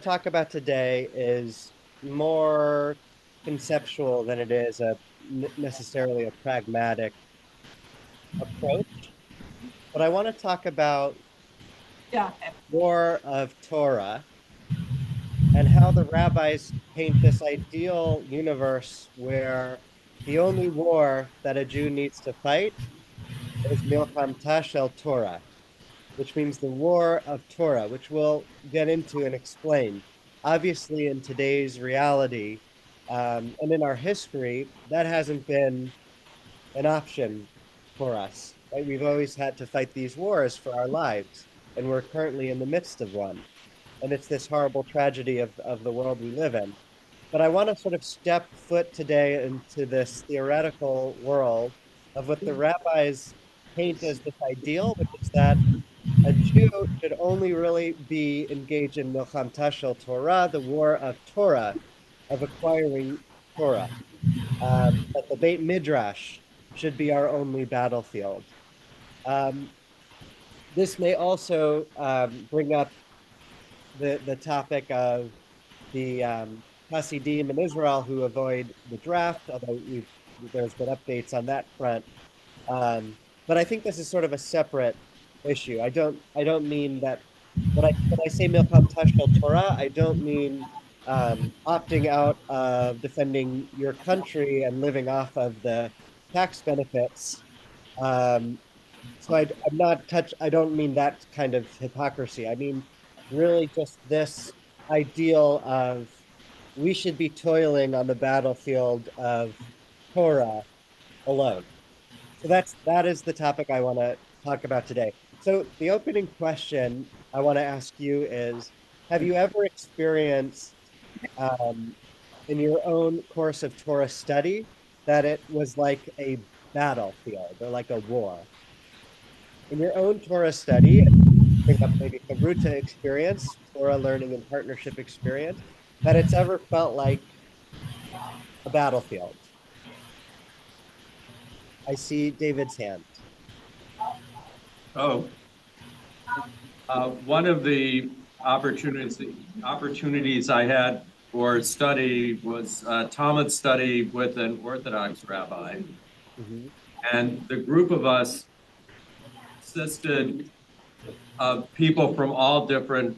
to talk about today is more conceptual than it is necessarily a pragmatic approach. But I want to talk about Yeah. war of Torah and how the rabbis paint this ideal universe where the only war that a Jew needs to fight is milchamta shel Torah, which means the war of Torah, which we'll get into and explain. Obviously, in today's reality and in our history, that hasn't been an option for us. Right? We've always had to fight these wars for our lives, and we're currently in the midst of one. And it's this horrible tragedy of the world we live in. But I want to sort of step foot today into this theoretical world of what the rabbis paint as this ideal, which is that a Jew should only really be engaged in milchamta shel Torah, the war of Torah, of acquiring Torah. That the Beit Midrash should be our only battlefield. Um, this may also bring up the topic of the Hasidim in Israel who avoid the draft, although there's been updates on that front. But I think this is sort of a separate issue. I don't mean that when I say Milcham Tashkil Torah, I don't mean opting out of defending your country and living off of the tax benefits. Um, so I'm not touch. I don't mean that kind of hypocrisy. I mean really just this ideal of we should be toiling on the battlefield of Torah alone. So that is the topic I want to talk about today. So the opening question I want to ask you is, have you ever experienced um, in your own course of Torah study that it was like a battlefield or like a war? In your own Torah study, bring up maybe Chavruta experience, Torah learning and partnership experience, that it's ever felt like a battlefield. I see David's hand. Oh, one of the opportunities I had for study was Talmud study with an Orthodox rabbi, Mhm. and the group of us consisted of people from all different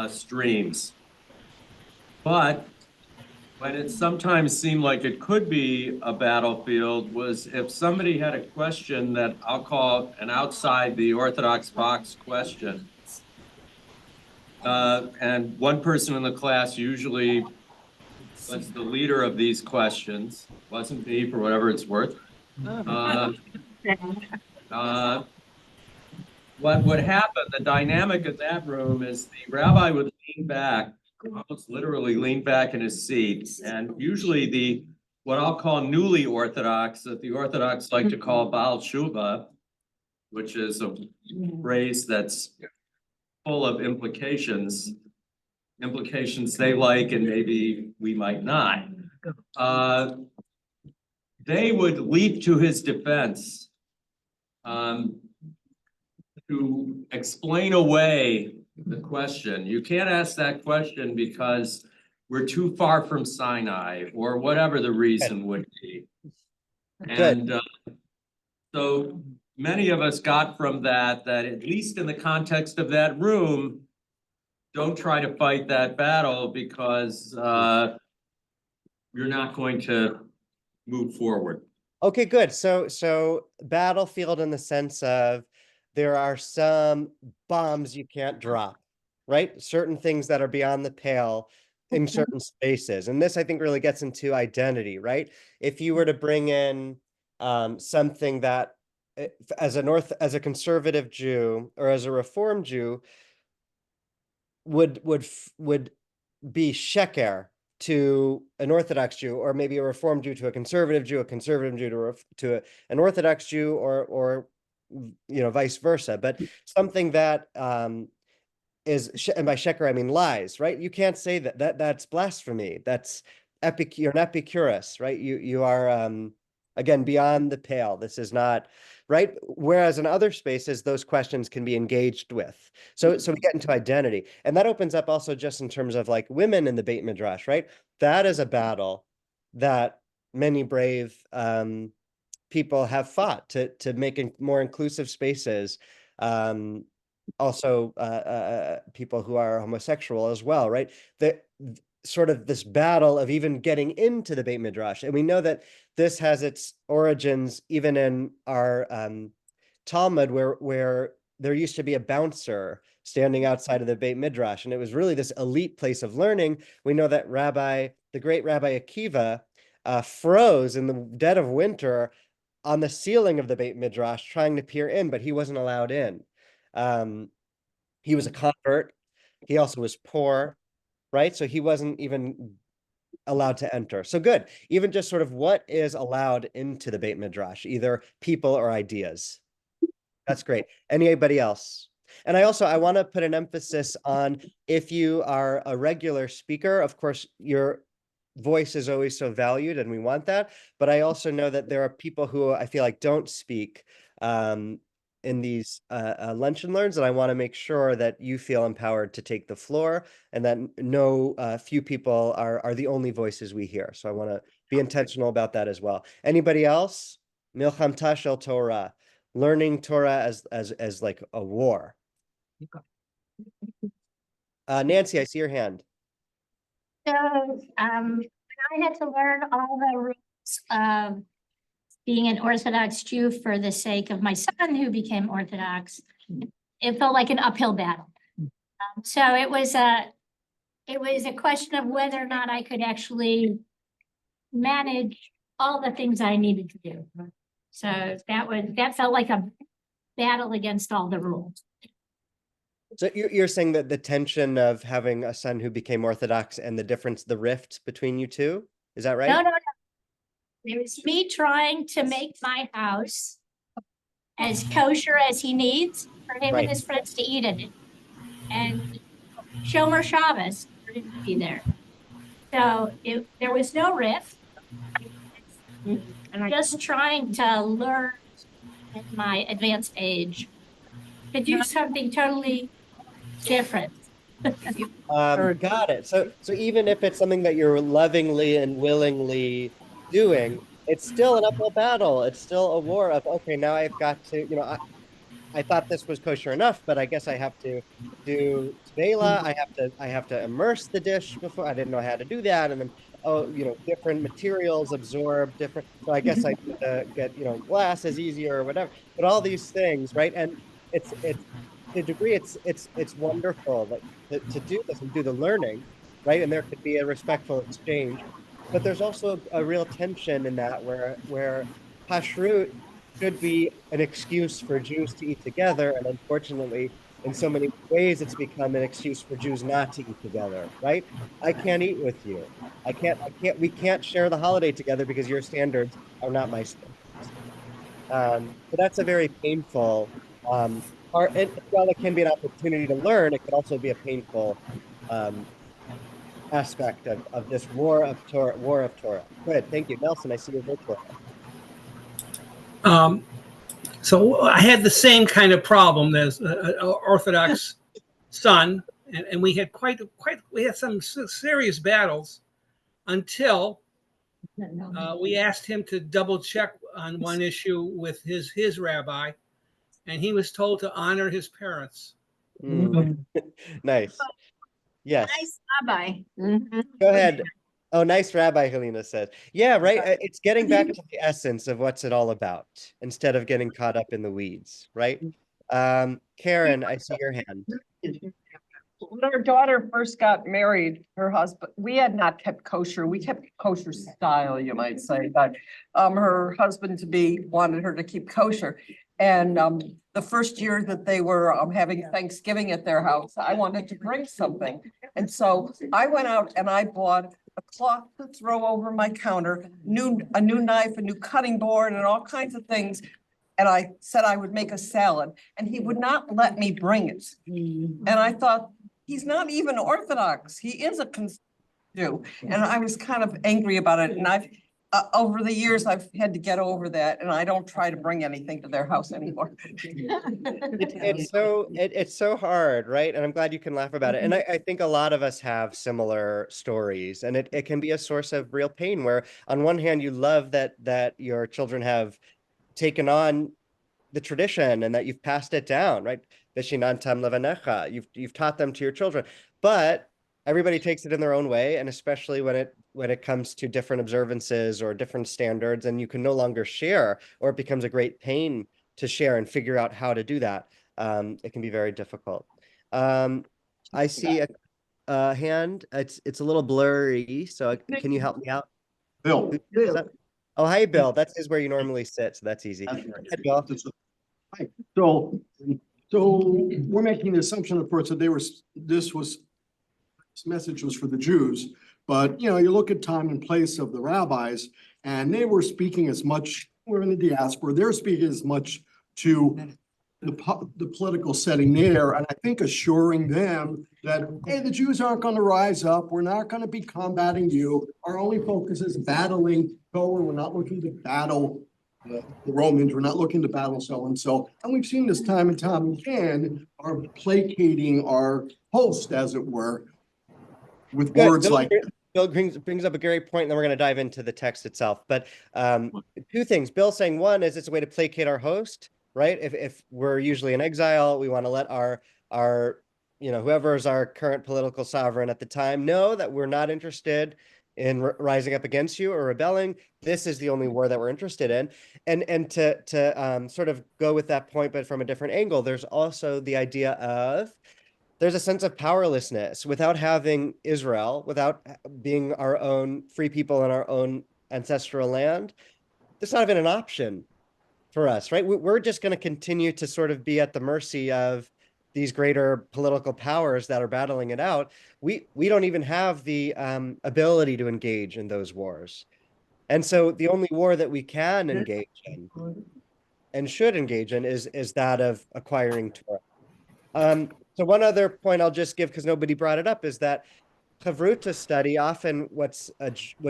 streams. But when it sometimes seemed like it could be a battlefield was if somebody had a question that I'll call an outside the Orthodox box question. And one person in the class usually was the leader of these questions. Wasn't me for whatever it's worth. Uh, uh, what would happen, the dynamic in that room is the rabbi would lean back, almost literally lean back in his seat. And usually what I'll call newly Orthodox, that the Orthodox like to call Baal Tshuva, which is a phrase that's full of implications they like and maybe we might not. They would leap to his defense to explain away the question. You can't ask that question because we're too far from Sinai or whatever the reason would be. Good. And so many of us got from that at least in the context of that room, don't try to fight that battle because you're not going to move forward. Okay, good. So battlefield in the sense of there are some bombs you can't drop, right? Certain things that are beyond the pale in certain spaces. And this, I think, really gets into identity, right? If you were to bring in something that as a conservative Jew or as a Reform Jew would be sheker to an Orthodox Jew, or maybe a Reform Jew to a conservative Jew to an Orthodox Jew, or vice versa. But something that is, and by sheker I mean lies, right? You can't say that's blasphemy. That's you're an Epicurus, right? You are again beyond the pale. This is not. right? Whereas in other spaces, those questions can be engaged with. So we get into identity. And that opens up also just in terms of like women in the Beit Midrash, right? That is a battle that many brave people have fought to make more inclusive spaces. Also, people who are homosexual as well, right? That sort of this battle of even getting into the Beit Midrash, and we know that this has its origins even in our Talmud, where there used to be a bouncer standing outside of the Beit Midrash, and it was really this elite place of learning. We know that the great Rabbi Akiva, froze in the dead of winter on the ceiling of the Beit Midrash trying to peer in, but he wasn't allowed in. He was a convert. He also was poor, right? So he wasn't even allowed to enter. So good. Even just sort of what is allowed into the Beit Midrash, either people or ideas. That's great. Anybody else? And I want to put an emphasis on, if you are a regular speaker, of course, your voice is always so valued and we want that. But I also know that there are people who I feel like don't speak in these lunch and learns, and I want to make sure that you feel empowered to take the floor, and that no few people are the only voices we hear. So I want to be intentional about that as well. Anybody else? Milchamta shel Torah, learning Torah as like a war. Nancy, I see your hand. So, I had to learn all the rules of being an Orthodox Jew for the sake of my son who became Orthodox. It felt like an uphill battle. So it was a question of whether or not I could actually manage all the things I needed to do. So that felt like a battle against all the rules. So you're saying that the tension of having a son who became Orthodox and the difference, the rift between you two, is that right? No. It was me trying to make my house as kosher as he needs for him and his friends to eat in it. And Shomer Shabbos for him to be there. So there was no rift. And just trying to learn at my advanced age to do something totally different. Got it. So even if it's something that you're lovingly and willingly doing, it's still an uphill battle. It's still a war of, okay, now I've got to, I thought this was kosher enough, but I guess I have to do tevela. I have to immerse the dish before. I didn't know how to do that, and then different materials absorb different. So I guess I need to get glass is easier or whatever. But all these things, right? And it's to a degree, it's wonderful that to do this and do the learning, right? And there could be a respectful exchange, but there's also a real tension in that where kashrut should be an excuse for Jews to eat together, and unfortunately, in so many ways, it's become an excuse for Jews not to eat together, right? I can't eat with you. We can't share the holiday together because your standards are not my standards. So that's a very painful part. And while it can be an opportunity to learn, it can also be a painful aspect of this war of Torah. Good, thank you, Nelson. I see your virtual. So I had the same kind of problem as an Orthodox son, and we had we had some serious battles until we asked him to double check on one issue with his rabbi, and he was told to honor his parents. Nice. Yes. Nice rabbi. Go ahead. Oh, nice rabbi, Helena says. Yeah, right. It's getting back to the essence of what's it all about instead of getting caught up in the weeds, right? Karen, I see your hand. When our daughter first got married, her husband, we had not kept kosher. We kept kosher style, you might say, but her husband to be wanted her to keep kosher. And the first year that they were having Thanksgiving at their house, I wanted to bring something. And so I went out and I bought a cloth to throw over my counter, a new knife, a new cutting board, and all kinds of things. And I said I would make a salad, and he would not let me bring it. And I thought, he's not even Orthodox. He is a Jew. And I was kind of angry about it. And over the years, I've had to get over that, and I don't try to bring anything to their house anymore. It's so hard, right? And I'm glad you can laugh about it. And I think a lot of us have similar stories, and it can be a source of real pain where on one hand you love that your children have taken on the tradition and that you've passed it down, right? Vishinantam levanecha. You've taught them to your children. But everybody takes it in their own way, and especially when it comes to different observances or different standards, and you can no longer share, or it becomes a great pain to share and figure out how to do that. It can be very difficult. I see a hand. It's a little blurry, so can you help me out? Bill. Oh, hi, Bill. That is where you normally sit, so that's easy. That's right. Hi, Bill. Hi. So we're making the assumption, of course, that this message was for the Jews, but you look at time and place of the rabbis, and they were speaking as much, we're in the diaspora, they're speaking as much to the political setting there, and I think assuring them that, hey, the Jews aren't going to rise up, we're not going to be combating you, our only focus is battling Torah, we're not looking to battle the Romans, we're not looking to battle so-and-so, and we've seen this time and time again, are placating our host, as it were, with Good. words like. Bill brings up a great point, and then we're going to dive into the text itself. But two things. Bill saying, one is it's a way to placate our host, right? If we're usually in exile, we want to let our whoever is our current political sovereign at the time know that we're not interested in rising up against you or rebelling. This is the only war that we're interested in. And to sort of go with that point, but from a different angle, there's also the idea of there's a sense of powerlessness without having Israel, without being our own free people in our own ancestral land. That's not even an option for us, right? We're just going to continue to sort of be at the mercy of these greater political powers that are battling it out. We don't even have the ability to engage in those wars. And so the only war that we can engage in and should engage in is that of acquiring Torah. So one other point I'll just give, because nobody brought it up, is that Chavruta study, often what's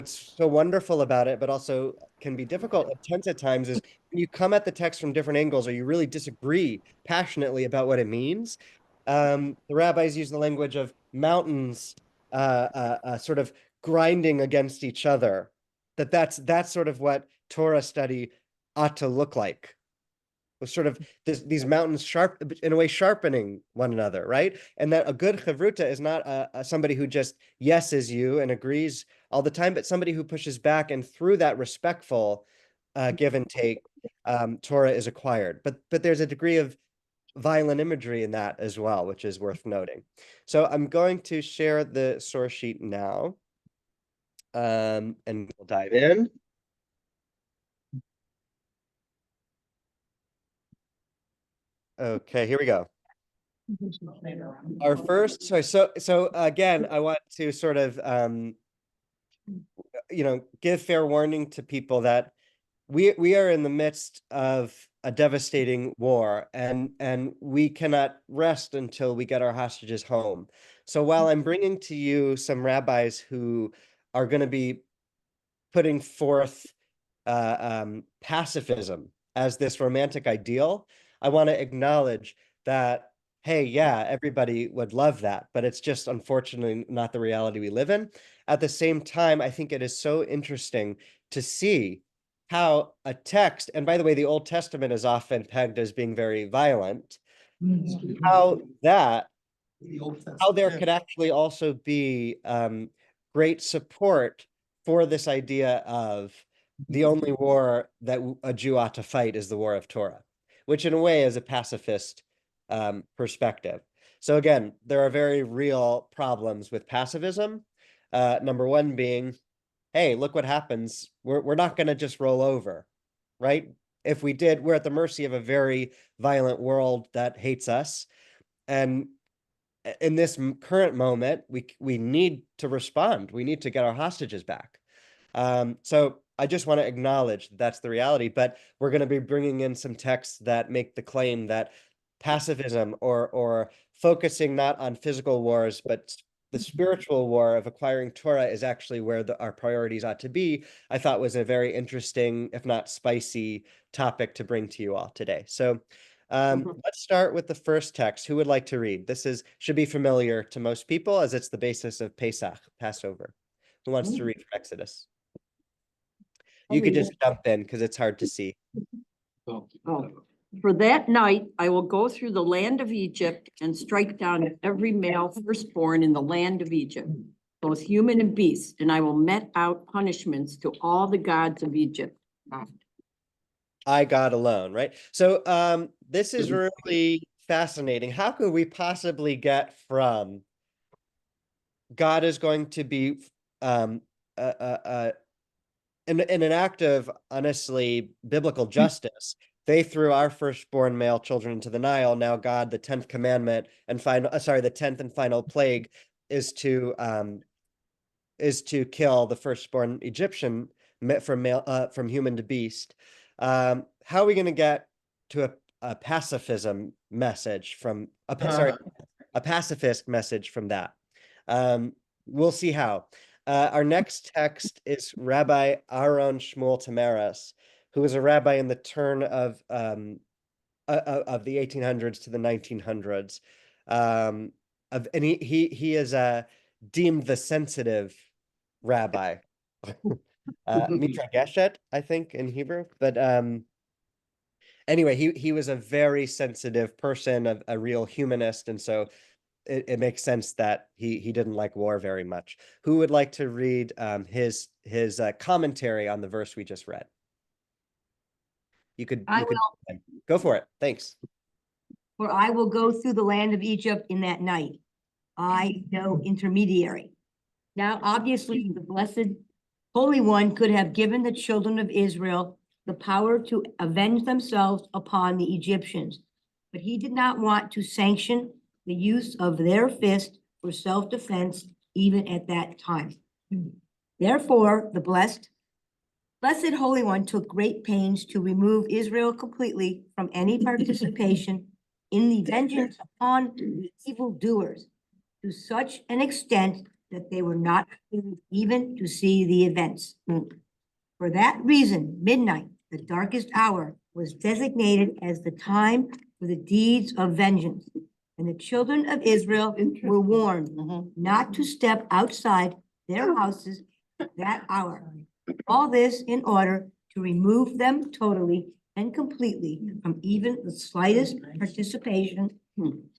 so wonderful about it, but also can be difficult, intense at times, is when you come at the text from different angles or you really disagree passionately about what it means. The rabbis use the language of mountains sort of grinding against each other. That's sort of what Torah study ought to look like. With sort of these mountains in a way sharpening one another, right? And that a good chavruta is not somebody who just yeses you and agrees all the time, but somebody who pushes back, and through that respectful give and take, Torah is acquired. But there's a degree of violent imagery in that as well, which is worth noting. So I'm going to share the source sheet now, and we'll dive in. Okay, here we go. Our first, so again, I want to sort of give fair warning to people that we are in the midst of a devastating war, and we cannot rest until we get our hostages home. So while I'm bringing to you some rabbis who are going to be putting forth pacifism as this romantic ideal, I want to acknowledge that, hey, yeah, everybody would love that, but it's just unfortunately not the reality we live in. At the same time, I think it is so interesting to see how a text, and by the way, the Old Testament is often pegged as being very violent, how there could actually also be great support for this idea of the only war that a Jew ought to fight is the war of Torah, which in a way is a pacifist perspective. So again, there are very real problems with pacifism. Number one being, hey, look what happens. We're not going to just roll over, right? If we did, we're at the mercy of a very violent world that hates us. And in this current moment, we need to respond. We need to get our hostages back. So I just want to acknowledge that's the reality, but we're going to be bringing in some texts that make the claim that pacifism or focusing not on physical wars, but the spiritual war of acquiring Torah is actually where our priorities ought to be, I thought was a very interesting, if not spicy, topic to bring to you all today. So let's start with the first text. Who would like to read? Should be familiar to most people as it's the basis of Pesach, Passover. Who wants to read from Exodus? You could just jump in because it's hard to see. Oh. For that night, I will go through the land of Egypt and strike down every male firstborn in the land of Egypt, both human and beast, and I will mete out punishments to all the gods of Egypt. I, God alone, right? So this is really fascinating. How could we possibly get from God is going to be in an act of honestly biblical justice? They threw our firstborn male children into the Nile. Now God, the 10th commandment and the 10th and final plague is to kill the firstborn Egyptian from human to beast. How are we going to get to a pacifism message from a pacifist message from that? We'll see how. Our next text is Rabbi Aaron Shmuel Tamaris, who was a rabbi in the turn of the 1800s to the 1900s. And he is deemed the sensitive rabbi. Mitra Geshet, I think, in Hebrew. But anyway, he was a very sensitive person, a real humanist, and so it makes sense that he didn't like war very much. Who would like to read his commentary on the verse we just read? You could go for it. Thanks. For I will go through the land of Egypt in that night. I, no intermediary. Now, obviously, the blessed Holy One could have given the children of Israel the power to avenge themselves upon the Egyptians, but he did not want to sanction the use of their fist for self-defense even at that time. Therefore, the blessed Holy One took great pains to remove Israel completely from any participation in the vengeance upon the evildoers to such an extent that they were not able even to see the events. For that reason, midnight, the darkest hour, was designated as the time for the deeds of vengeance. And the children of Israel were warned not to step outside their houses that hour. All this in order to remove them totally and completely from even the slightest participation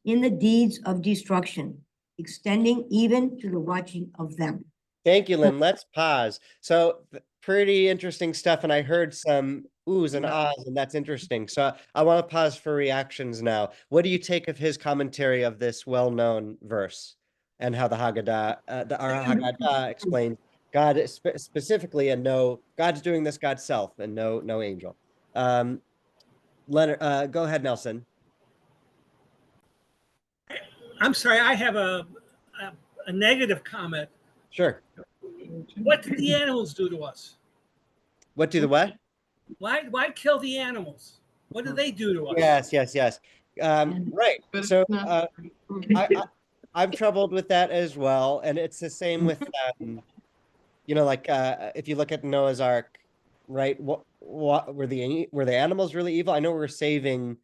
in the deeds of destruction, extending even to the watching of them. Thank you, Lynn. Let's pause. So pretty interesting stuff, and I heard some oohs and ahs, and that's interesting. So I want to pause for reactions now. What do you take of his commentary of this well-known verse and how the Haggadah, our Haggadah explains God specifically, and God's doing this God's self, and no angel. Leonard, go ahead, Nelson. I'm sorry, I have a negative comment. Sure. What did the animals do to us? What do the what? Why kill the animals? What do they do to us? Yes. Right. So I'm troubled with that as well, and it's the same with if you look at Noah's Ark, right? What were the animals really evil? I know we're saving,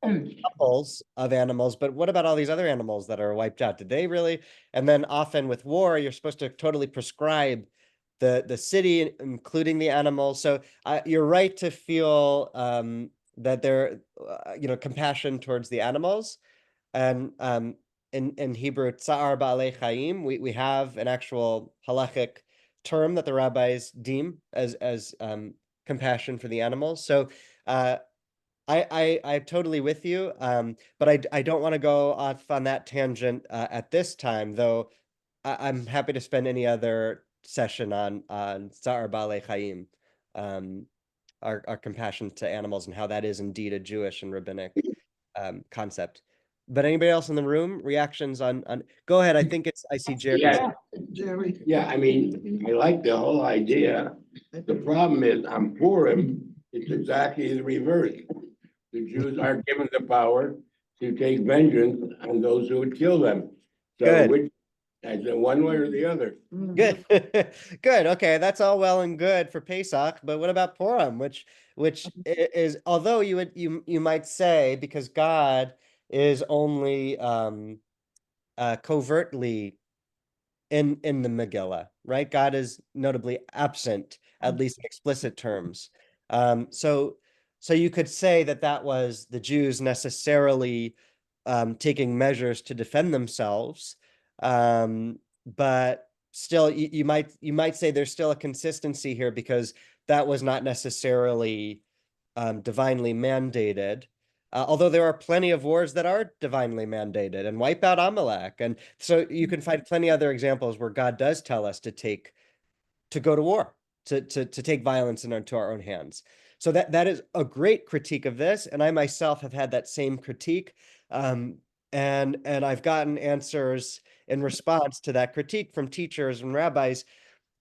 couples of animals, but what about all these other animals that are wiped out? Did they really? And then often with war, you're supposed to totally prescribe the city, including the animals. So you're right to feel that there, compassion towards the animals. And in Hebrew, tsa'ar ba'alei chaim, we have an actual halachic term that the rabbis deem as compassion for the animals. So I'm totally with you, but I don't want to go off on that tangent at this time, though. I'm happy to spend any other session on Tsa'ar Ba'alei Chaim, our compassion to animals, and how that is indeed a Jewish and rabbinic concept. But anybody else in the room, reactions on? Go ahead. I see Jerry. Yeah, yeah, I mean, I like the whole idea. The problem is on Purim, it's exactly the reverse. The Jews are given the power to take vengeance on those who would kill them. So Good. which, I said one way or the other. Good. Good. Okay, that's all well and good for Pesach, but what about Purim, which is, although you might say, because God is only covertly in the Megillah, right? God is notably absent, at least in explicit terms. So you could say that that was the Jews necessarily taking measures to defend themselves, but still, you might say there's still a consistency here because that was not necessarily divinely mandated. Although there are plenty of wars that are divinely mandated and wipe out Amalek. And so you can find plenty other examples where God does tell us to go to war, to take violence into our own hands. So that is a great critique of this. And I myself have had that same critique. And I've gotten answers in response to that critique from teachers and rabbis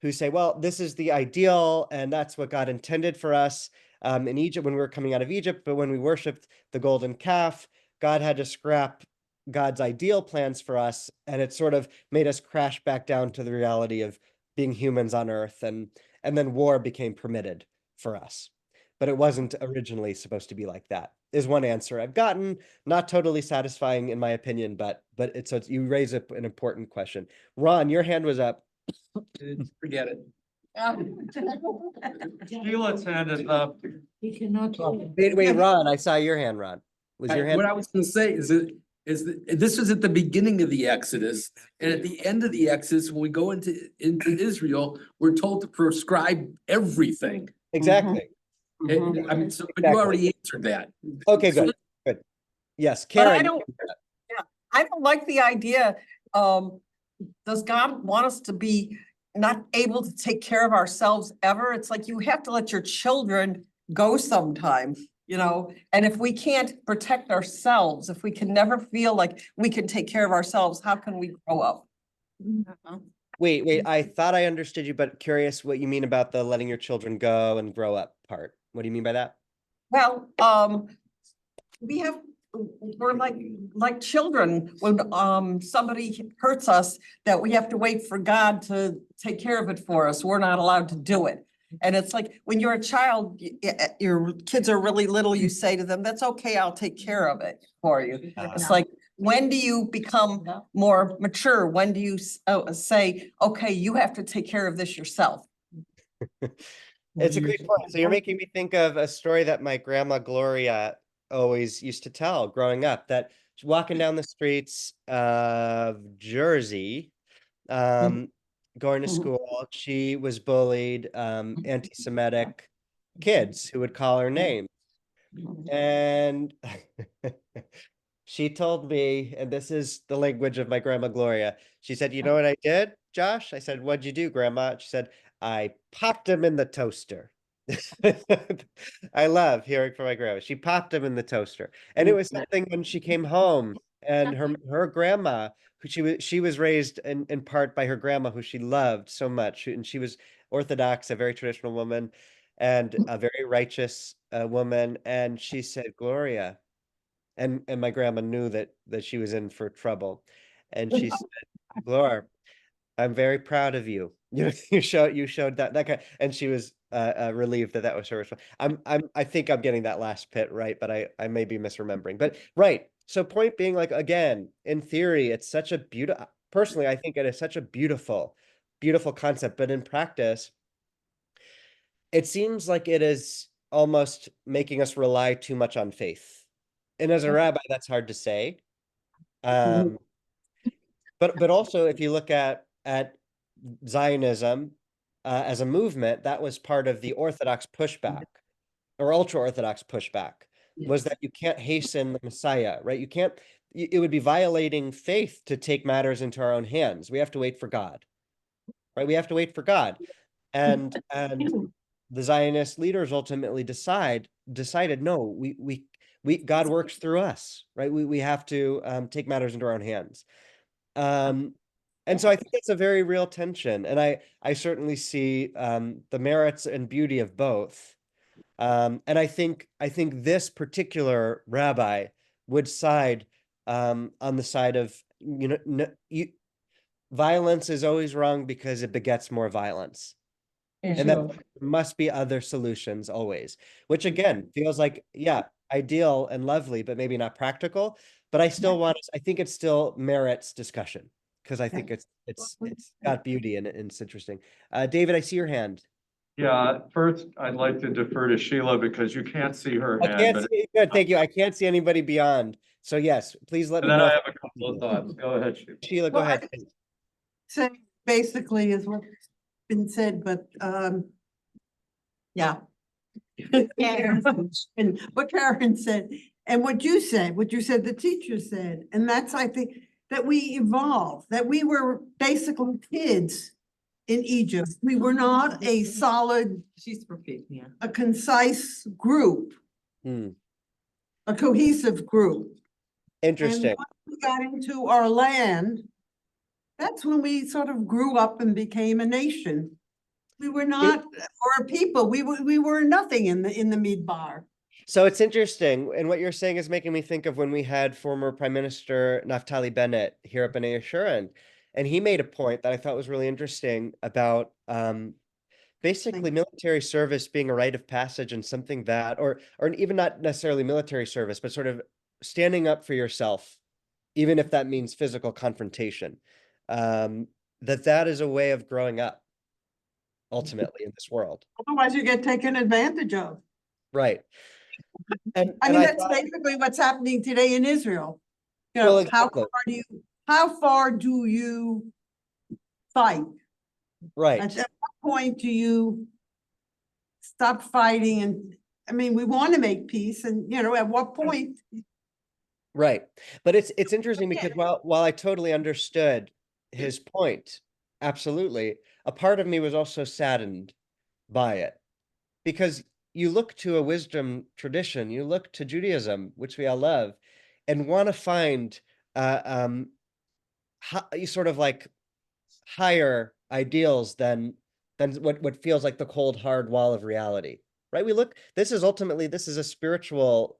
who say, well, this is the ideal, and that's what God intended for us in Egypt when we were coming out of Egypt. But when we worshiped the golden calf, God had to scrap God's ideal plans for us, and it sort of made us crash back down to the reality of being humans on earth, and then war became permitted for us. But it wasn't originally supposed to be like that, is one answer I've gotten. Not totally satisfying in my opinion, but you raise an important question. Ron, your hand was up. Forget it. Sheila's hand is up. He cannot. Wait, Ron, I saw your hand, Ron. Was your hand? What I was gonna say is that this was at the beginning of the Exodus, and at the end of the Exodus, when we go into Israel, we're told to prescribe everything. Exactly. I mean, so, but you already answered that. Okay, good, good. Yes, But I Karen. don't, yeah, I don't like the idea, does God want us to be not able to take care of ourselves ever? It's like you have to let your children go sometime, you know? And if we can't protect ourselves, if we can never feel like we can take care of ourselves, how can we grow up? Wait, I thought I understood you, but curious what you mean about the letting your children go and grow up part. What do you mean by that? Well, we're like children when somebody hurts us, that we have to wait for God to take care of it for us. We're not allowed to do it. And it's like when you're a child, your kids are really little, you say to them, that's okay, I'll take care of it for you. It's like, when do you become more mature? When do you say, okay, you have to take care of this yourself? It's a great point. So you're making me think of a story that my grandma Gloria always used to tell growing up, that she's walking down the streets of Jersey, going to school. She was bullied, anti-Semitic kids who would call her names. And she told me, and this is the language of my grandma Gloria, she said, you know what I did, Josh? I said, what'd you do, Grandma? She said, I popped him in the toaster. I love hearing from my grandma. She popped him in the toaster. And it was something when she came home, and her grandma, who she was raised in part by her grandma, who she loved so much. And she was Orthodox, a very traditional woman, and a very righteous woman. And she said, Gloria, and my grandma knew that she was in for trouble. And she said, Gloria, I'm very proud of you. You showed that kind, and she was relieved that was her response. I think I'm getting that last bit right, but I may be misremembering. But right. So point being, like, again, in theory, it's such a beautiful. Personally, I think it is such a beautiful concept, but in practice, it seems like it is almost making us rely too much on faith. And as a rabbi, that's hard to say. But also, if you look at Zionism as a movement, that was part of the Orthodox pushback, or ultra-Orthodox pushback, was that you can't hasten the Messiah, right? You can't, it would be violating faith to take matters into our own hands. We have to wait for God, right? We have to wait for God. And the Zionist leaders ultimately decided, no, we God works through us, right? We have to take matters into our own hands. And so I think that's a very real tension. And I certainly see the merits and beauty of both. And I think this particular rabbi would side on the side of, violence is always wrong because it begets more violence. And that there must be other solutions always, which again feels like, yeah, ideal and lovely, but maybe not practical. But I still I think it still merits discussion because I think it's got beauty and it's interesting. David, I see your hand. Yeah, first, I'd like to defer to Sheila because you can't see her I hand, can't but see, good, thank you. I can't see anybody beyond. So yes, please let and me then know. I have a couple of thoughts. Go ahead, Sheila. Sheila, go Well, ahead. So basically is what's been said, but yeah. And what Karen said, and what you said the teacher said, and that's, I think, that we evolved, that we were basically kids in Egypt. We were not a solid, She's repeating, yeah. a concise group, Hmm. a cohesive group. And Interesting. once we got into our land, that's when we sort of grew up and became a nation. We were not, or a people, we were nothing in the Midbar. So it's interesting, and what you're saying is making me think of when we had former Prime Minister Naftali Bennett here at B'nai Yeshurun, and he made a point that I thought was really interesting about basically military service being a rite of passage and something that, or even not necessarily military service, but sort of standing up for yourself, even if that means physical confrontation, that is a way of growing up ultimately in this world. Otherwise you get taken advantage of. Right. And I mean, I that's thought, basically what's happening today in Israel. You well, know, exactly. how far do you fight? Right. At what point do you stop fighting? And I mean, we want to make peace, and you know, at what point? Right. But it's interesting because while I totally understood his point, absolutely, a part of me was also saddened by it. Because you look to a wisdom tradition, you look to Judaism, which we all love, and want to find sort of like higher ideals than what feels like the cold hard wall of reality, right? This is a spiritual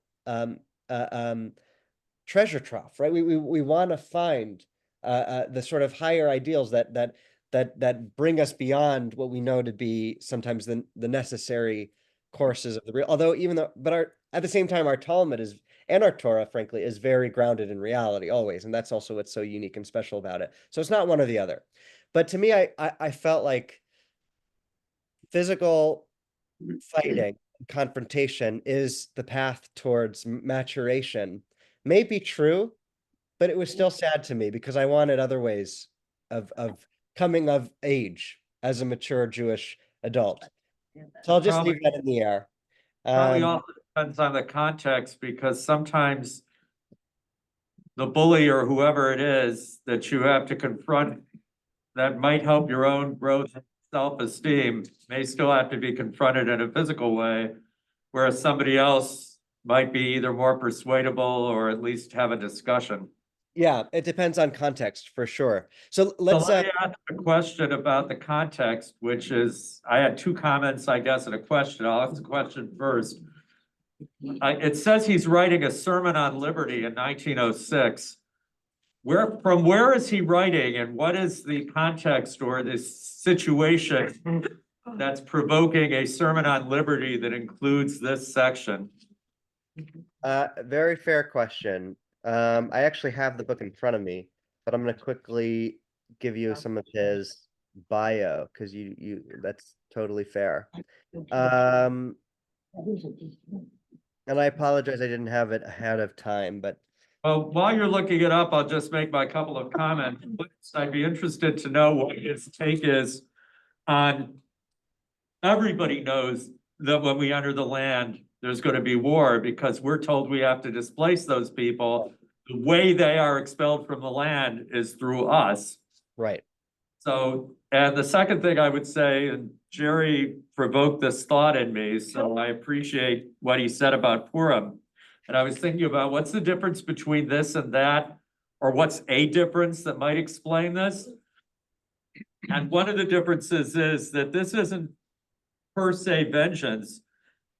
treasure trough, right? We want to find the sort of higher ideals that bring us beyond what we know to be sometimes the necessary courses of the real. Although at the same time, our Talmud is, and our Torah, frankly, is very grounded in reality always, and that's also what's so unique and special about it. So it's not one or the other. But to me, I felt like physical fighting, confrontation is the path towards maturation. May be true, but it was still sad to me because I wanted other ways of coming of age as a mature Jewish adult. So I'll just leave that in the air. Probably also depends on the context, because sometimes the bully or whoever it is that you have to confront that might help your own growth and self-esteem may still have to be confronted in a physical way, whereas somebody else might be either more persuadable or at least have a discussion. Yeah, it depends on context for sure. So let's let me ask a question about the context, which is, I had two comments, I guess, and a question. I'll ask the question first. It says he's writing a sermon on liberty in 1906. From where is he writing, and what is the context or this situation that's provoking a sermon on liberty that includes this section? very fair question. I actually have the book in front of me, but I'm going to quickly give you some of his bio because that's totally fair. And I apologize I didn't have it ahead of time, but well, while you're looking it up, I'll just make my couple of comments. I'd be interested to know what his take is on, everybody knows that when we enter the land, there's going to be war because we're told we have to displace those people. The way they are expelled from the land is through us. right. So, and the second thing I would say, and Jerry provoked this thought in me, so I appreciate what he said about Purim. And I was thinking about what's the difference between this and that, or what's a difference that might explain this? And one of the differences is that this isn't per se vengeance.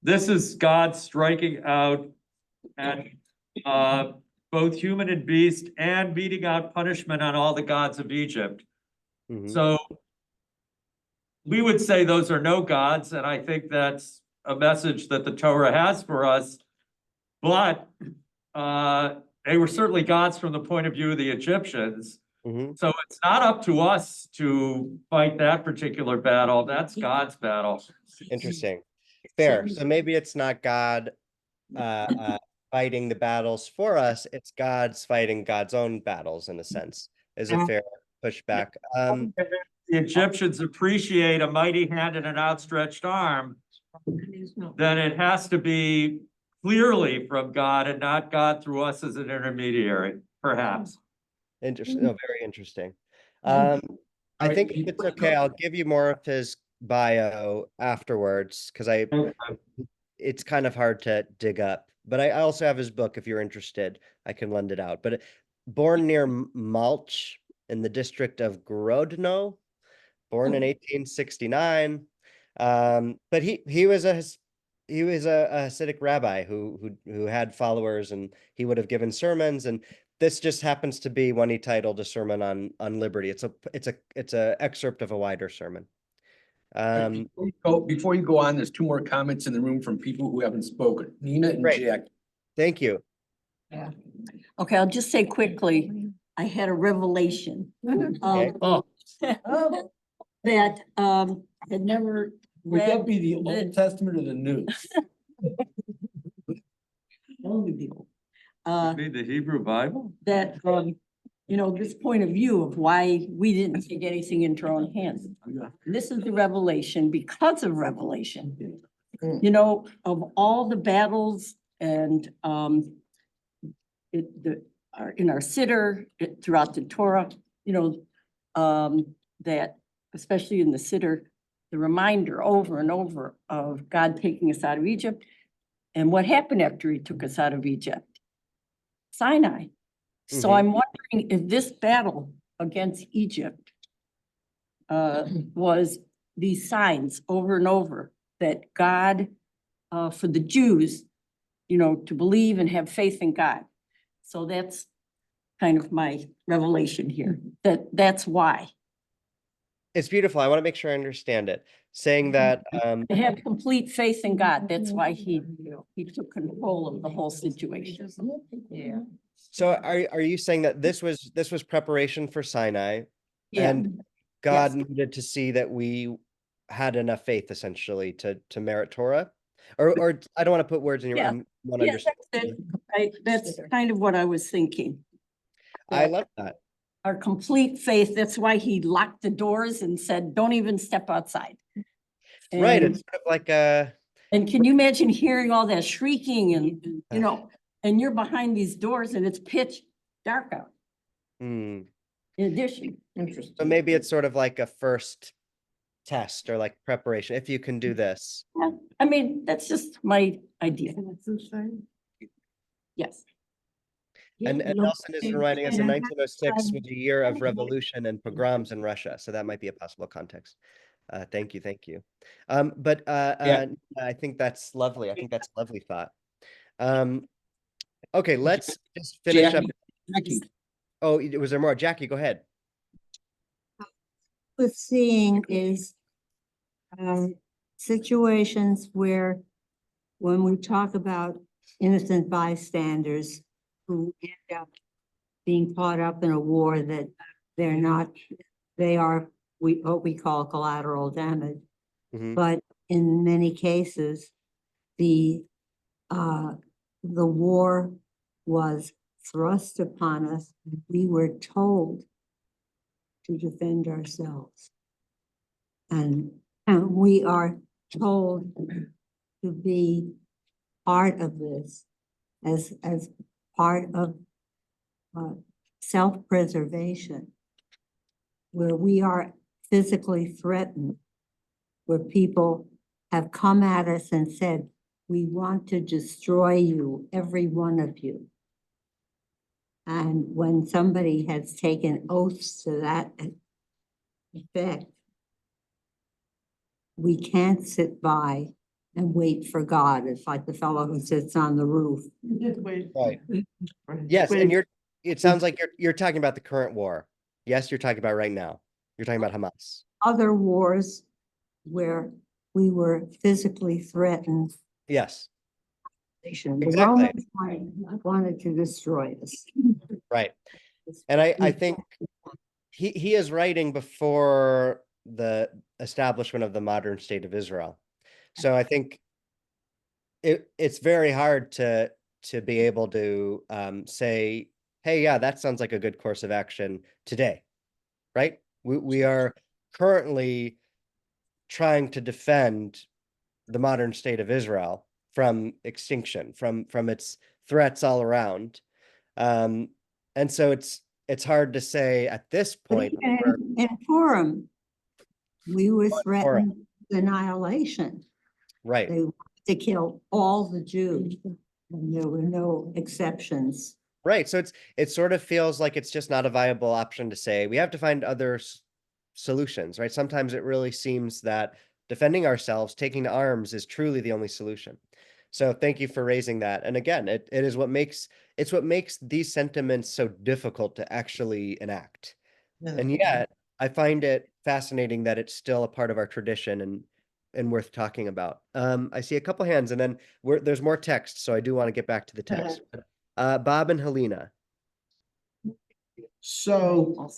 This is God striking out and both human and beast, and meting out punishment on all the gods of Egypt. Mhm. So we would say those are no gods, and I think that's a message that the Torah has for us. But they were certainly gods from the point of view of the Egyptians. Mhm. So it's not up to us to fight that particular battle. That's God's battle. Interesting. Fair. So maybe it's not God fighting the battles for us. It's God's fighting God's own battles in a sense, is a fair pushback. The Egyptians appreciate a mighty hand and an outstretched arm, then it has to be clearly from God and not God through us as an intermediary, perhaps. Interesting. No, very interesting. I think if it's okay, I'll give you more of his bio afterwards because it's kind of hard to dig up. But I also have his book if you're interested. I can lend it out. But born near Malch in the district of Grodno, born in 1869. But he was a Hasidic rabbi who had followers, and he would have given sermons, and this just happens to be one he titled a sermon on liberty. It's a excerpt of a wider sermon. Before you go on, there's two more comments in the room from people who haven't spoken. Nina and Great. Jack. Thank you. Yeah. Okay, I'll just say quickly, I had a revelation. Okay. That had never Would read. that be the Old Testament or the New? Only the old. Read the Hebrew Bible? That, this point of view of why we didn't take anything into our own hands. This is the revelation because of revelation. Of all the battles and in our Siddur, throughout the Torah, that especially in the Siddur, the reminder over and over of God taking us out of Egypt and what happened after he took us out of Egypt. Sinai. So I'm wondering if this battle against Egypt was these signs over and over that God, for the Jews, to believe and have faith in God. So that's kind of my revelation here, that's why. It's beautiful. I want to make sure I understand it. Saying that To have complete faith in God, that's why he took control of the whole situation. Yeah. so are you saying that this was preparation for Sinai, Yeah. and God Yes. needed to see that we had enough faith essentially to merit Torah? Or I don't want to put words in your Yeah. I want to Yeah, understand. that's kind of what I was thinking. I love that. Our complete faith, that's why he locked the doors and said, don't even step outside. Right. And- It's sort of like a And can you imagine hearing all that shrieking and, and you're behind these doors and it's pitch dark out in addition. Interesting. so maybe it's sort of like a first test or like preparation. If you can do this. Yeah, I mean, that's just my idea. Yes. And Nelson is reminding us that 1906 was a year of revolution and pogroms in Russia. So that might be a possible context. Thank you. But I think that's lovely. I think that's a lovely thought. Okay, let's just finish up. Jackie. Oh, was there more? Jackie, go ahead. Was seeing is situations where when we talk about innocent bystanders who end up being caught up in a war that they are what we call collateral damage. But in many cases, the war was thrust upon us. We were told to defend ourselves. And we are told to be part of this as part of self-preservation, where we are physically threatened, where people have come at us and said, we want to destroy you, every one of you. And when somebody has taken oaths to that effect, we can't sit by and wait for God. It's like the fellow who sits on the roof. Right. Yes, and it sounds like you're talking about the current war. Yes, you're talking about right now. You're talking about Hamas. Other wars where we were physically threatened. Yes, The exactly. Romans wanted to destroy us. Right. And I think he is writing before the establishment of the modern state of Israel. So I think it's very hard to be able to say, hey, yeah, that sounds like a good course of action today, right? We are currently trying to defend the modern state of Israel from extinction, from its threats all around. And so it's hard to say at this But point. even in Purim, we were threatened with annihilation. Right. They wanted to kill all the Jews, and there were no exceptions. Right. So it sort of feels like it's just not a viable option to say we have to find other solutions, right? Sometimes it really seems that defending ourselves, taking to arms is truly the only solution. So thank you for raising that. And again, it is what makes these sentiments so difficult to actually enact. And yet I find it fascinating that it's still a part of our tradition and worth talking about. I see a couple hands, and then there's more text, so I do want to get back to the text. Bob and Helena. So,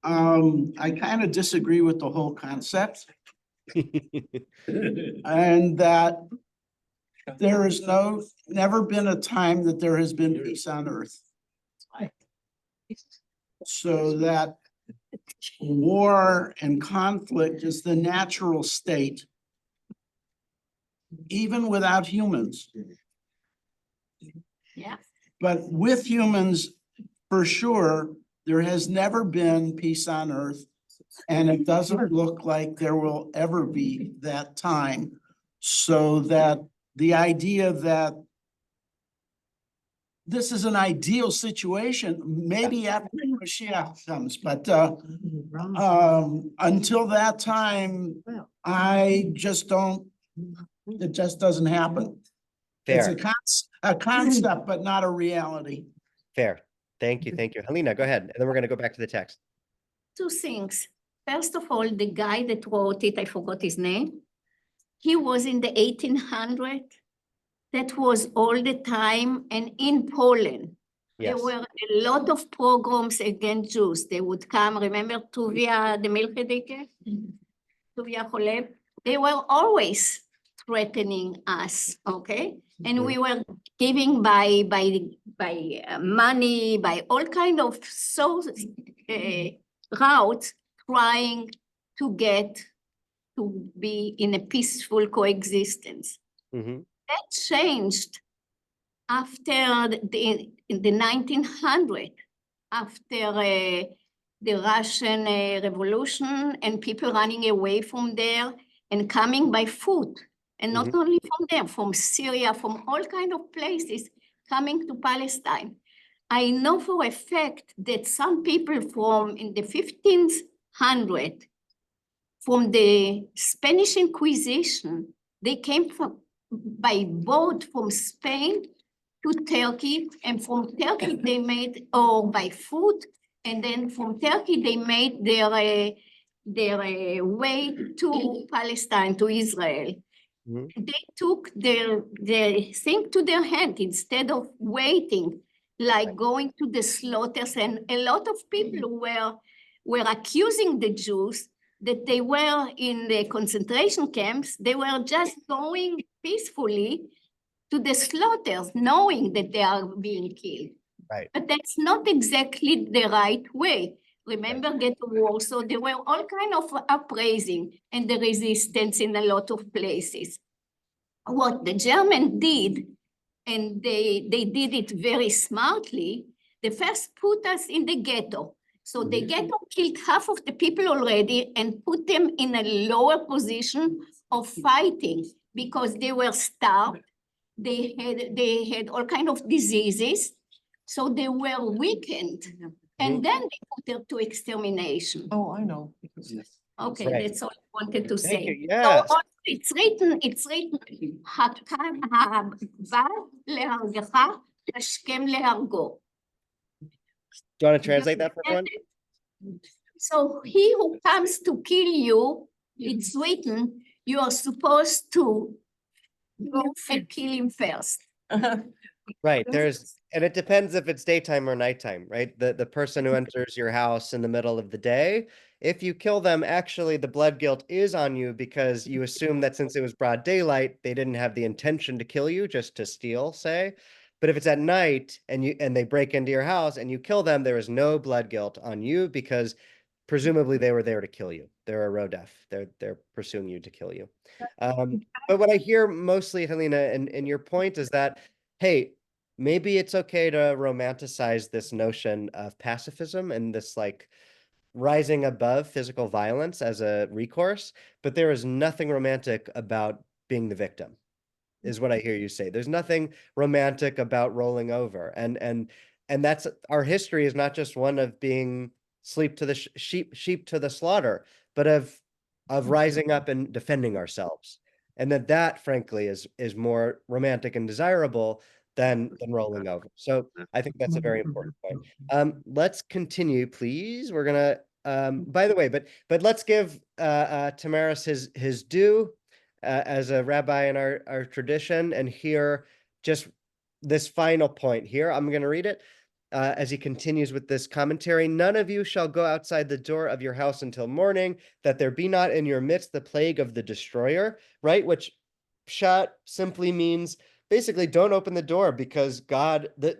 I kind of disagree with the whole concept. And that there is never been a time that there has been peace on earth. So that war and conflict is the natural state, even without humans. Yeah. But with humans, for sure, there has never been peace on earth. And it doesn't look like there will ever be that time. So that the idea that this is an ideal situation, maybe after Mashiach comes, but until that time, I just don't, it just doesn't happen. Fair. It's a concept, but not a reality. Fair. Thank you. Thank you. Helena, go ahead. And then we're going to go back to the text. Two things. First of all, the guy that wrote it, I forgot his name. He was in the 1800s. That was all the time. And in Poland, Yes. there were a lot of pogroms against Jews. They would come, remember Tuvia the Milchedike? Tuvia Choleb? They were always threatening us, okay? And we were giving by money, by all kind of routes, trying to get to be in a peaceful coexistence. Mm-hmm. That changed after in the 1900s, after the Russian Revolution and people running away from there and coming by foot. And not only from there, from Syria, from all kind of places coming to Palestine. I know for a fact that some people from in the 1500s, from the Spanish Inquisition, they came by boat from Spain to Turkey, and from Turkey they made, or by foot, and then from Turkey they made their way to Palestine, to Israel. They took their thing to their hand instead of waiting, like going to the slaughters. And a lot of people were accusing the Jews that they were in the concentration camps. They were just going peacefully to the slaughters, knowing that they are being killed. Right. But that's not exactly the right way. Remember Ghetto War, so there were all kind of uprising and the resistance in a lot of places. What the Germans did, and they did it very smartly, they first put us in the ghetto. So the ghetto killed half of the people already and put them in a lower position of fighting because they were starved. They had all kind of diseases. So they were weakened. And then they put them to extermination. Oh, I know. Okay, Right. that's all I wanted to Thank you. say. Yeah. So it's written, הבא להרגך, השכם להרגו. Do you want to translate that for everyone? So he who comes to kill you, it's written, you are supposed to go and kill him first. Right. And it depends if it's daytime or nighttime, right? The person who enters your house in the middle of the day, if you kill them, actually the blood guilt is on you because you assume that since it was broad daylight, they didn't have the intention to kill you, just to steal, say. But if it's at night and they break into your house and you kill them, there is no blood guilt on you because presumably they were there to kill you. They're a rodef. They're pursuing you to kill you. But what I hear mostly, Helena, and your point is that, hey, maybe it's okay to romanticize this notion of pacifism and this like rising above physical violence as a recourse, but there is nothing romantic about being the victim, is what I hear you say. There's nothing romantic about rolling over. And that's our history is not just one of being sheep to the slaughter, but of rising up and defending ourselves. And that frankly is more romantic and desirable than rolling over. So I think that's a very important point. Let's continue, please. We're gonna by the way, but let's give Tamaris his due as a rabbi in our tradition, and hear just this final point here. I'm going to read it as he continues with this commentary. None of you shall go outside the door of your house until morning, that there be not in your midst the plague of the destroyer, right? Which pshat simply means basically don't open the door because God, the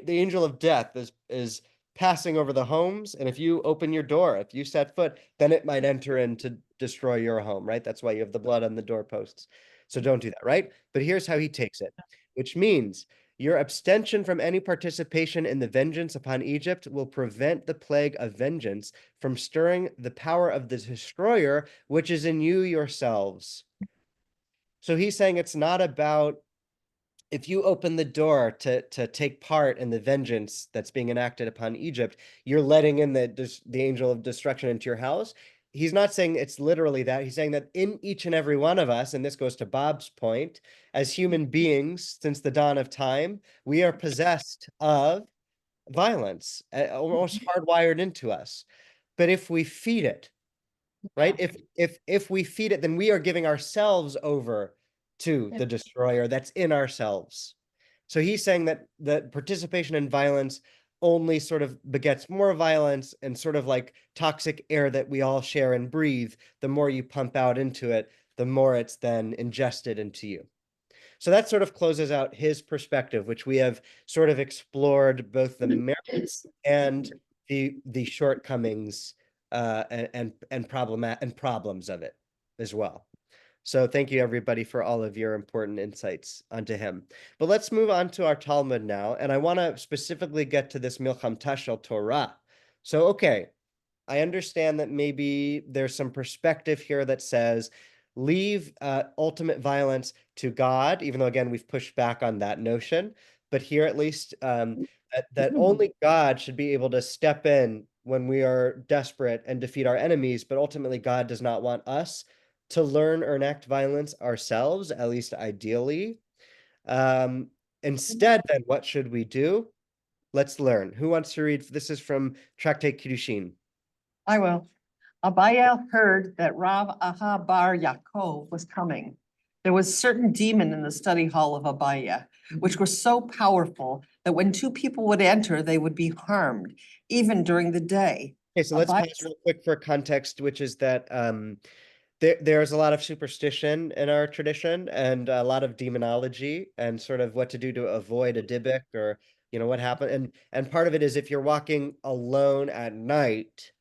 angel of death is passing over the homes. And if you open your door, if you set foot, then it might enter in to destroy your home, right? That's why you have the blood on the doorposts. So don't do that, right? But here's how he takes it, which means your abstention from any participation in the vengeance upon Egypt will prevent the plague of vengeance from stirring the power of the destroyer, which is in you yourselves. So he's saying it's not about if you open the door to take part in the vengeance that's being enacted upon Egypt, you're letting in the angel of destruction into your house. He's not saying it's literally that. He's saying that in each and every one of us, and this goes to Bob's point, as human beings, since the dawn of time, we are possessed of violence, almost hardwired into us. But if we feed it, right? If we feed it, then we are giving ourselves over to the destroyer that's in ourselves. So he's saying that participation in violence only sort of begets more violence, and sort of like toxic air that we all share and breathe, the more you pump out into it, the more it's then ingested into you. So that sort of closes out his perspective, which we have sort of explored both the merits and the shortcomings and problems of it as well. So thank you everybody for all of your important insights onto him. But let's move on to our Talmud now, and I want to specifically get to this Milchamta shel Torah. So okay, I understand that maybe there's some perspective here that says leave ultimate violence to God, even though again we've pushed back on that notion. But here at least that only God should be able to step in when we are desperate and defeat our enemies, but ultimately God does not want us to learn or enact violence ourselves, at least ideally. Instead, then what should we do? Let's learn. Who wants to read? This is from Tractate Kiddushin. I will. Abaya heard that Rav Aha bar Yaakov was coming. There was a certain demon in the study hall of Abaya, which was so powerful that when two people would enter, they would be harmed, even during the day. Okay, so let's pause real quick for context, which is that there's a lot of superstition in our tradition and a lot of demonology and sort of what to do to avoid a dibik, or what happened. And part of it is if you're walking alone at night,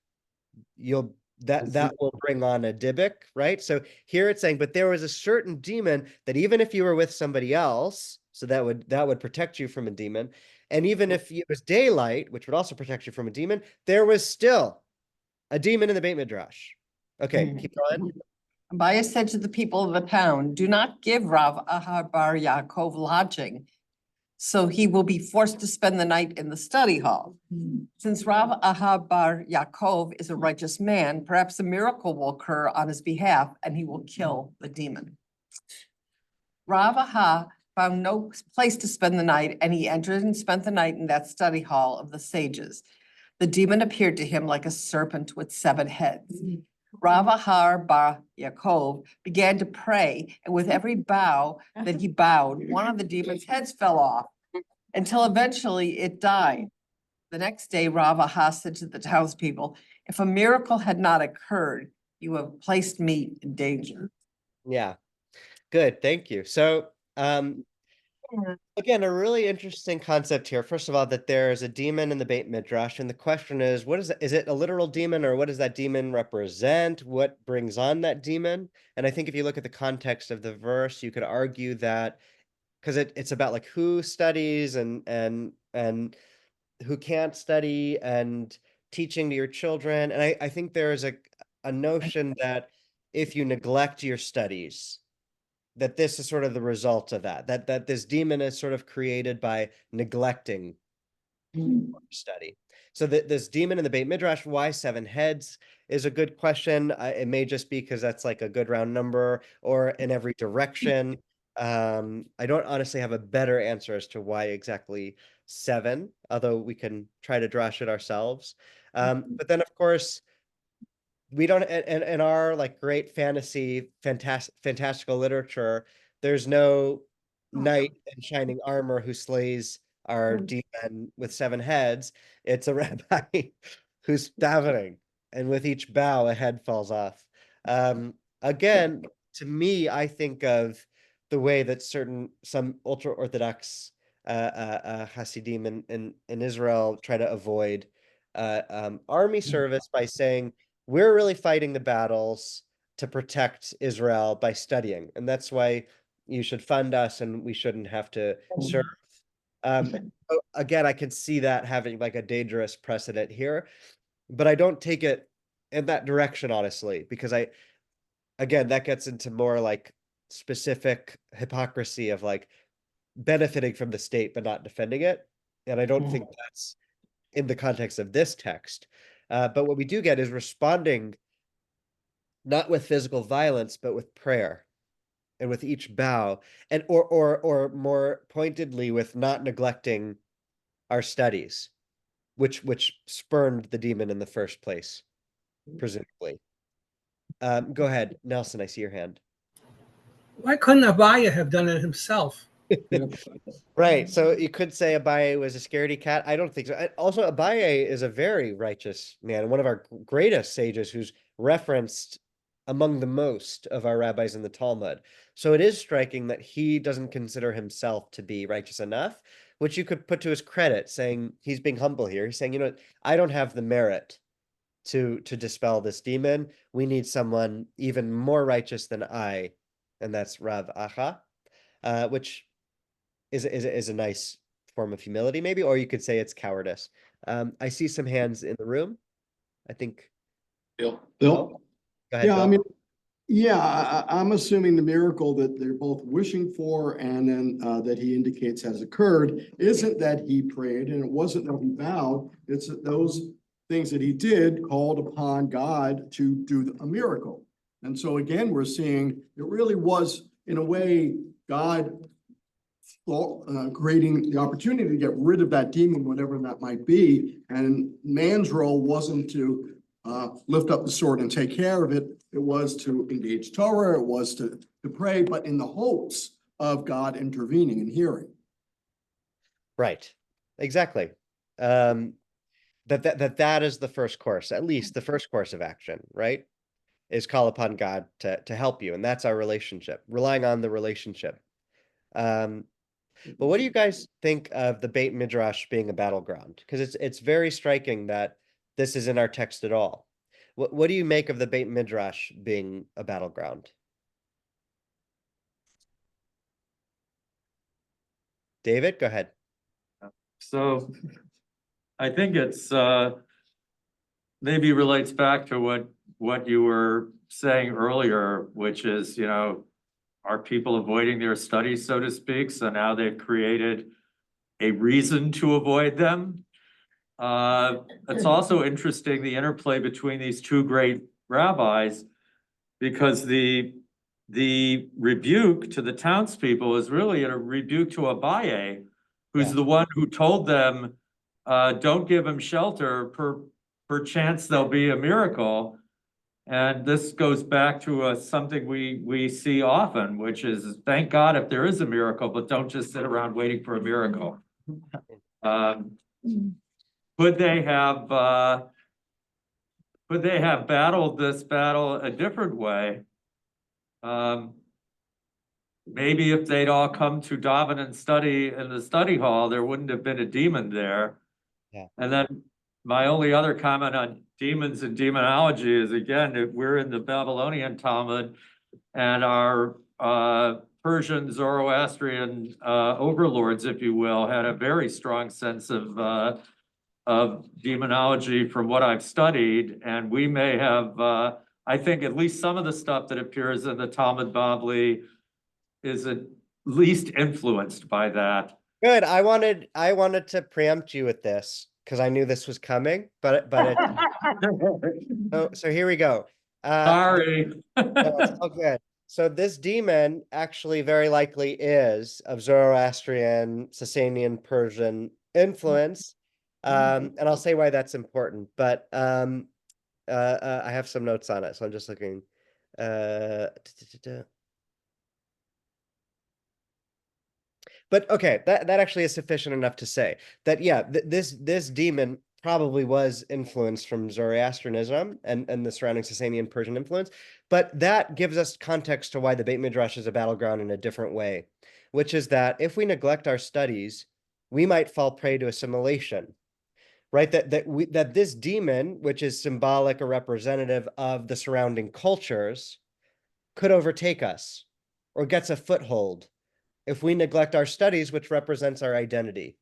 that will bring on a dibik, right? So here it's saying, but there was a certain demon that even if you were with somebody else, so that would protect you from a demon, and even if it was daylight, which would also protect you from a demon, there was still a demon in the Beit Midrash. Okay, keep going. Abaya said to the people of the town, do not give Rav Aha bar Yaakov lodging. So he will be forced to spend the night in the study hall. Since Rav Aha bar Yaakov is a righteous man, perhaps a miracle will occur on his behalf and he will kill the demon. Rav Aha found no place to spend the night and he entered and spent the night in that study hall of the sages. The demon appeared to him like a serpent with 7 heads. Rav Aha bar Yaakov began to pray, and with every bow that he bowed, one of the demon's heads fell off until eventually it died. The next day, Rav Aha said to the townspeople, if a miracle had not occurred, you have placed me in danger. Yeah, good, thank you. So, again, a really interesting concept here. First of all, that there is a demon in the Beit Midrash, and the question is, what is it a literal demon, or what does that demon represent? What brings on that demon? And I think if you look at the context of the verse, you could argue that because it's about like who studies and who can't study and teaching to your children. And I think there is a notion that if you neglect your studies, that this is sort of the result of that this demon is sort of created by neglecting study. So this demon in the Beit Midrash, why 7 heads, is a good question. It may just be because that's like a good round number, or in every direction. I don't honestly have a better answer as to why exactly 7, although we can try to drash it ourselves. But then, of course, we don't, in our like great fantastical literature, there's no knight in shining armor who slays our demon with 7 heads. It's a rabbi who's davening, and with each bow, a head falls off. Again, to me, I think of the way that some ultra-Orthodox Hasidim in Israel try to avoid army service by saying, we're really fighting the battles to protect Israel by studying. And that's why you should fund us and we shouldn't have to serve. Again, I can see that having like a dangerous precedent here, but I don't take it in that direction, honestly, because again, that gets into more like specific hypocrisy of like benefiting from the state, but not defending it. And I don't think that's in the context of this text. But what we do get is responding not with physical violence, but with prayer, and with each bow, and or more pointedly, with not neglecting our studies, which spurned the demon in the first place, presumably. Go ahead, Nelson. I see your hand. Why couldn't Abaya have done it himself? Right. So you could say Abaye was a scaredy cat. I don't think so. Also, Abaye is a very righteous man, one of our greatest sages who's referenced among the most of our rabbis in the Talmud. So it is striking that he doesn't consider himself to be righteous enough, which you could put to his credit, saying he's being humble here. He's saying, you know, I don't have the merit to dispel this demon. We need someone even more righteous than I, and that's Rav Aha, which is a nice form of humility, maybe, or you could say it's cowardice. I see some hands in the room. I think Bill. Go ahead, Yeah, I Bill. mean, yeah, I'm assuming the miracle that they're both wishing for and then that he indicates has occurred isn't that he prayed and it wasn't that he vowed. It's that those things that he did called upon God to do a miracle. And so again, we're seeing it really was, in a way, God creating the opportunity to get rid of that demon, whatever that might be. And man's role wasn't to lift up the sword and take care of it. It was to engage Torah. It was to pray, but in the hopes of God intervening and hearing. Right. Exactly. That is the first course, at least the first course of action, right? Is call upon God to help you. And that's our relationship, relying on the relationship. But what do you guys think of the Beit Midrash being a battleground? Because it's very striking that this is in our text at all. What do you make of the Beit Midrash being a battleground? David, go ahead. So I think it's maybe relates back to what you were saying earlier, which is, you know, are people avoiding their studies, so to speak? So now they've created a reason to avoid them. It's also interesting, the interplay between these two great rabbis, because the rebuke to the townspeople is really a rebuke to Abaye, who's the one who told them, don't give him shelter, perchance there'll be a miracle. And this goes back to something we see often, which is thank God if there is a miracle, but don't just sit around waiting for a miracle. Could they have battled this battle a different way? Maybe if they'd all come to daven and study in the study hall, there wouldn't have been a demon there. Yeah. And then my only other comment on demons and demonology is, again, if we're in the Babylonian Talmud and our Persian Zoroastrian overlords, if you will, had a very strong sense of demonology from what I've studied. And we may have, I think at least some of the stuff that appears in the Talmud Bavli is at least influenced by that. Good. I wanted to preempt you with this because I knew this was coming, but it, so here we go. Sorry. It's all good. So this demon actually very likely is of Zoroastrian, Sasanian, Persian influence. And I'll say why that's important, but I have some notes on it, so I'm just looking. But okay, that actually is sufficient enough to say that, yeah, this demon probably was influenced from Zoroastrianism and the surrounding Sasanian Persian influence, but that gives us context to why the Beit Midrash is a battleground in a different way, which is that if we neglect our studies, we might fall prey to assimilation, right? That this demon, which is symbolic or representative of the surrounding cultures, could overtake us or gets a foothold if we neglect our studies, which represents our identity,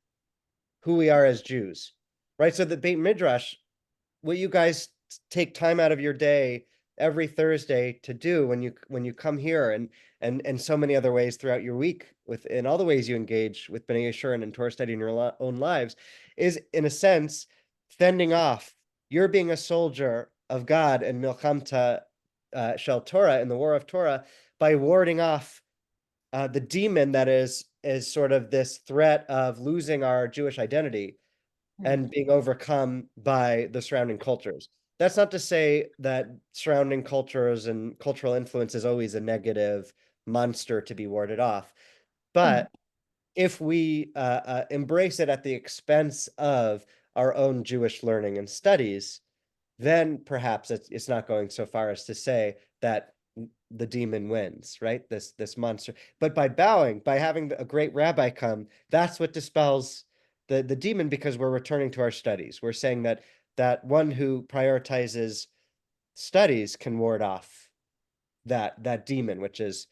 who we are as Jews, right? So the Beit Midrash, what you guys take time out of your day every Thursday to do when you come here and so many other ways throughout your week in all the ways you engage with B'nai Yeshurun and Torah study in your own lives is, in a sense, fending off. You're being a soldier of God in Milchamta Shel Torah, in the war of Torah, by warding off the demon that is sort of this threat of losing our Jewish identity and being overcome by the surrounding cultures. That's not to say that surrounding cultures and cultural influence is always a negative monster to be warded off. But if we embrace it at the expense of our own Jewish learning and studies, then perhaps it's not going so far as to say that the demon wins, right? This monster. But by bowing, by having a great rabbi come, that's what dispels the demon, because we're returning to our studies. We're saying that one who prioritizes studies can ward off that demon, which is,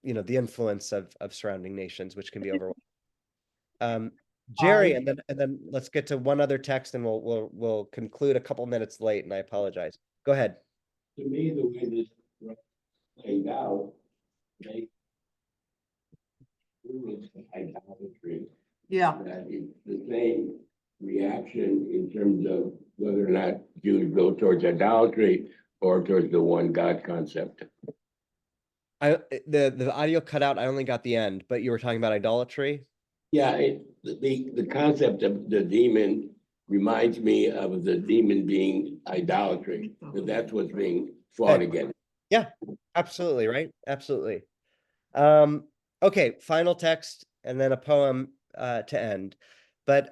the influence of surrounding nations, which can be overwhelming. Jerry, and then let's get to one other text, and we'll conclude a couple minutes late, and I apologize. Go ahead. To me, the way this played out, they idolatry. Yeah. That is the same reaction in terms of whether or not Jews go towards idolatry or towards the one God concept. The audio cut out. I only got the end, but you were talking about idolatry. Yeah, the concept of the demon reminds me of the demon being idolatry. That's what's being fought against. Yeah, absolutely, right? Absolutely. Okay, final text and then a poem to end. But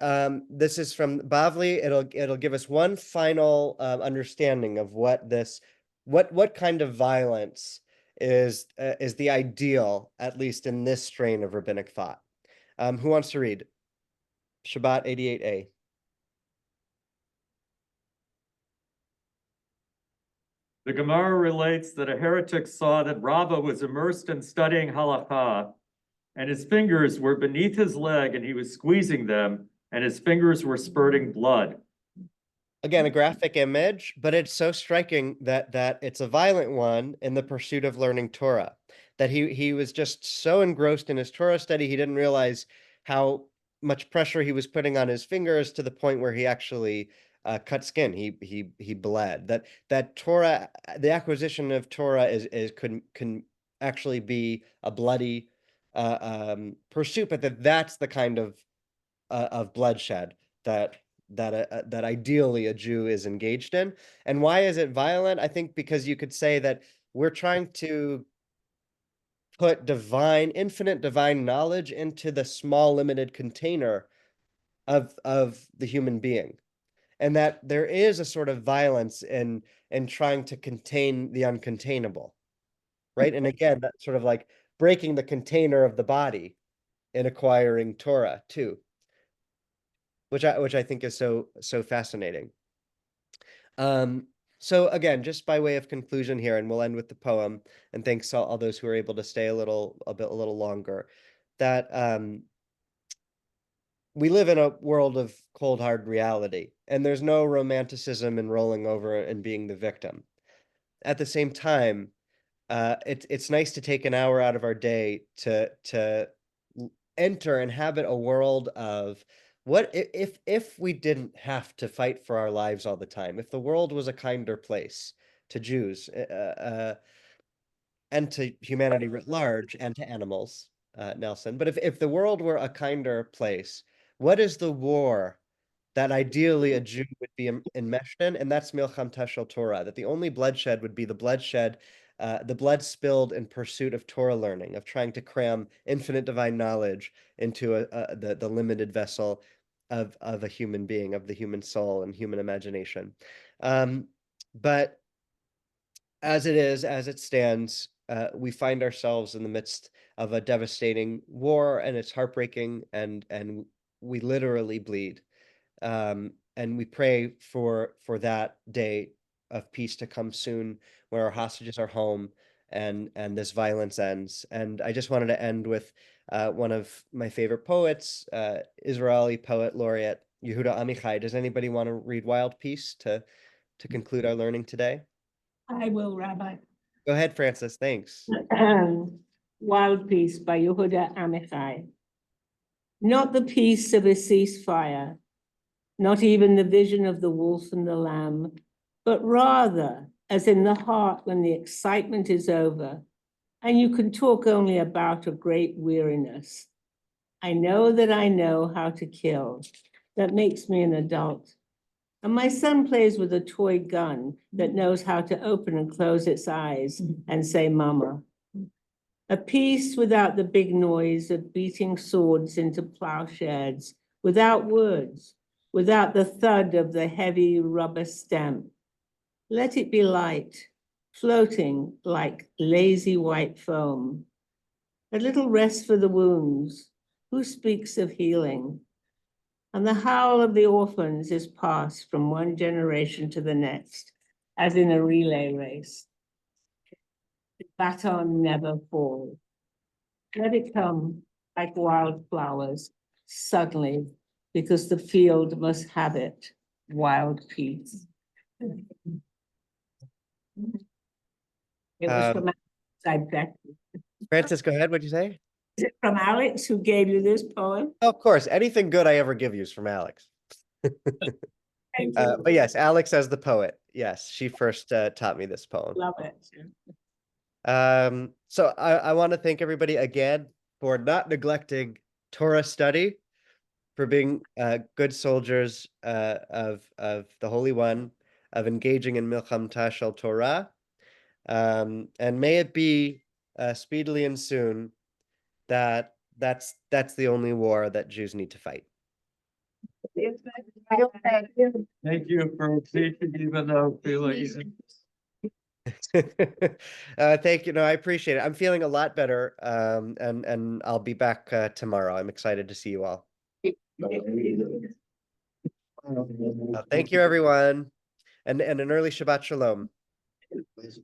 this is from Bavli. It'll give us one final understanding of what kind of violence is the ideal, at least in this strain of rabbinic thought. Who wants to read? Shabbat 88a. The Gemara relates that a heretic saw that Rabbi was immersed in studying halakha, and his fingers were beneath his leg, and he was squeezing them, and his fingers were spurting blood. Again, a graphic image, but it's so striking that it's a violent one in the pursuit of learning Torah. That he was just so engrossed in his Torah study, he didn't realize how much pressure he was putting on his fingers to the point where he actually cut skin. He bled. That Torah, the acquisition of Torah is can actually be a bloody pursuit, but that's the kind of bloodshed that ideally a Jew is engaged in. And why is it violent? I think because you could say that we're trying to put infinite divine knowledge into the small, limited container of the human being. And that there is a sort of violence in trying to contain the uncontainable, right? And again, that's sort of like breaking the container of the body in acquiring Torah too, which I think is so fascinating. So again, just by way of conclusion here, and we'll end with the poem, and thanks to all those who are able to stay a little longer, that we live in a world of cold, hard reality, and there's no romanticism in rolling over and being the victim. At the same time, it's nice to take an hour out of our day to enter and inhabit a world of what if we didn't have to fight for our lives all the time, if the world was a kinder place to Jews and to humanity writ large and to animals, Nelson. But if the world were a kinder place, what is the war that ideally a Jew would be enmeshed in? And that's Milcham Teshel Torah, that the only bloodshed would be the blood spilled in pursuit of Torah learning, of trying to cram infinite divine knowledge into the limited vessel of a human being, of the human soul and human imagination. But as it stands, we find ourselves in the midst of a devastating war, and it's heartbreaking, and we literally bleed. And we pray for that day of peace to come soon, where our hostages are home and this violence ends. And I just wanted to end with one of my favorite poets, Israeli poet laureate Yehuda Amichai. Does anybody want to read Wild Peace to conclude our learning today? I will, Rabbi. Go ahead, Francis. Thanks. Wild Peace by Yehuda Amichai. Not the peace of a ceasefire, not even the vision of the wolf and the lamb, but rather, as in the heart when the excitement is over, and you can talk only about a great weariness. I know that I know how to kill. That makes me an adult. And my son plays with a toy gun that knows how to open and close its eyes and say, Mama. A peace without the big noise of beating swords into plowshares, without words, without the thud of the heavy rubber stamp. Let it be light, floating like lazy white foam. A little rest for the wounds. Who speaks of healing? And the howl of the orphans is passed from one generation to the next, as in a relay race. The baton never falls. Let it come like wildflowers, suddenly, because the field must have it, wild peace. It was from Alex, I bet. Francis, go ahead. What'd you say? Is it from Alex who gave you this poem? Of course, anything good I ever give you is from Alex. Thank you. But yes, Alex as the poet. Yes, she first taught me this poem. Love it. So I want to thank everybody again for not neglecting Torah study, for being good soldiers of the Holy One, of engaging in Milcham Tashel Torah. And may it be speedily and soon that that's the only war that Jews need to fight. Thank you for teaching, even though feeling. Thank you. No, I appreciate it. I'm feeling a lot better. And I'll be back tomorrow. I'm excited to see you all. Thank you, everyone. And an early Shabbat Shalom.